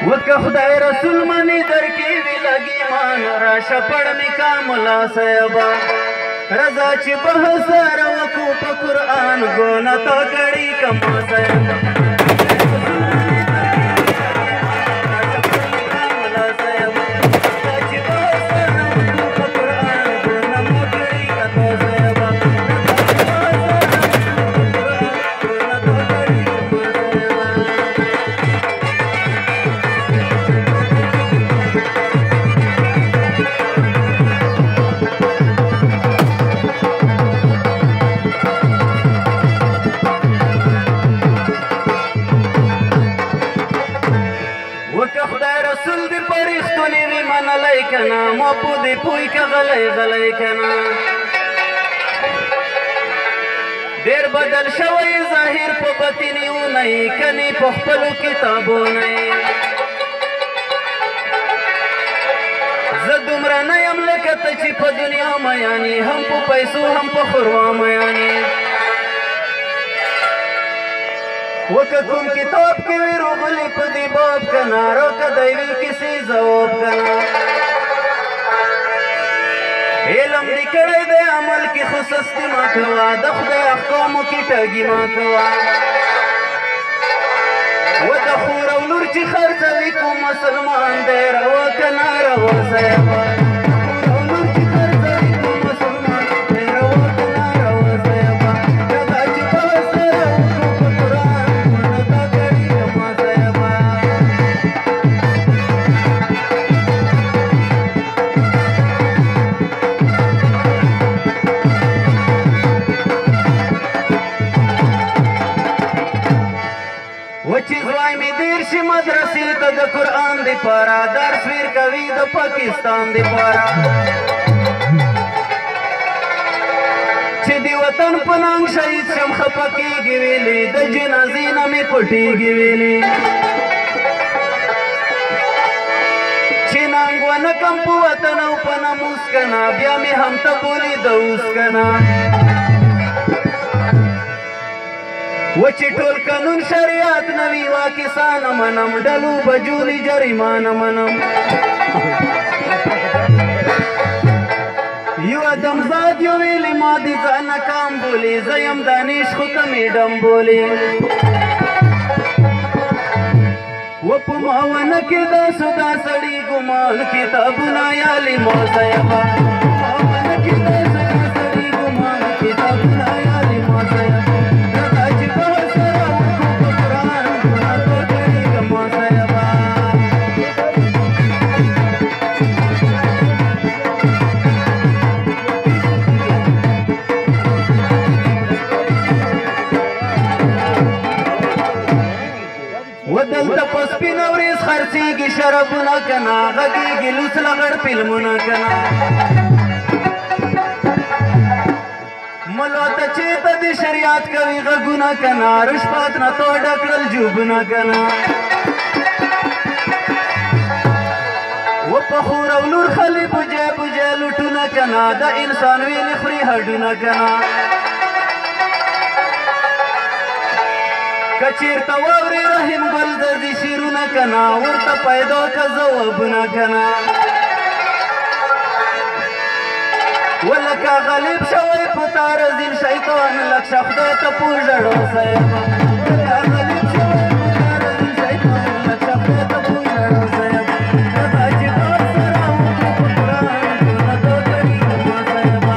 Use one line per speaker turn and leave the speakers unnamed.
وکه خدای رسول منی در کې وی لګي مان راشه پړ می کا مولا صاحبا رضا چې بحث وکو په قرآن ګونه تا کړي کما صاحبا کنا مو پودی پوی که غلی غلی کنا دیر بدل شوی ظاهر پا بطینیو نئی کنی پا خپلو کتابو نئی زدومره نیم لکت چی پا دنیا میانی هم پا پیسو هم پا خوروا میانی وکه کوم کتاب کې وی روغلی په دې باب کنا روکه دیوی کسی ځواب کنا علم دې کړی دی عمل کې خو سستي مه کوه د خدای احکامو کې ټګي مه کوه و د خور او لور چې خرڅوي کوم مسلمان دی روا کنا روا صاحبه مدرسې ته د قرآن د پاره درس ویر کوي د پاکستان د پاره چې د وطن په ننګ شهید شم خفه کېږي ویلې د جنازې نه مې پټېږي ویلې چې ننګ ونه کم په وطن او په ناموس کنه بیا مې هم ته بولې د اوس کنه و چې ټول قانون شریعت نوي واکسان منم ډلو بجولي جریمانه منم یو ادمزاد یو ویلې ما دې ځان ناکام بولي زه یم دانش خو ته میډم بولي و په ماونه کې دا سودا سړي ګمان کتابونه یالي مو صاحبه ماونه کې دا سودا سړي ګمان کتابونه یالي مو صاحبه ودلته په سپینه ورځ خرڅېږي شرابونه کنه غږېږي لوڅ لغړ فلمونه کنه ملا ته چېرته د شریعت کوي غږونه کنه رشوت نه تو ډک کړل جوبونه کنه و په خور او لور خلي بوجه بوجه لوټونه کنه د انسان ویلې خوري هډونه کنه کچیرته واورې رحیم ګل دردي شیرونه کنه ورته پیدا که ځوابونه کنه ولکه غلیب شوی په تا رزین شیطان لکشه خدای ته پوژړو صاحبه ولکه غلیب شوی په تا رزین شیطان لکشه خدای ته پوژړو صاحبه رضا چې بار سره وکړو په قرآن ګونه تو کړي کما صاحبه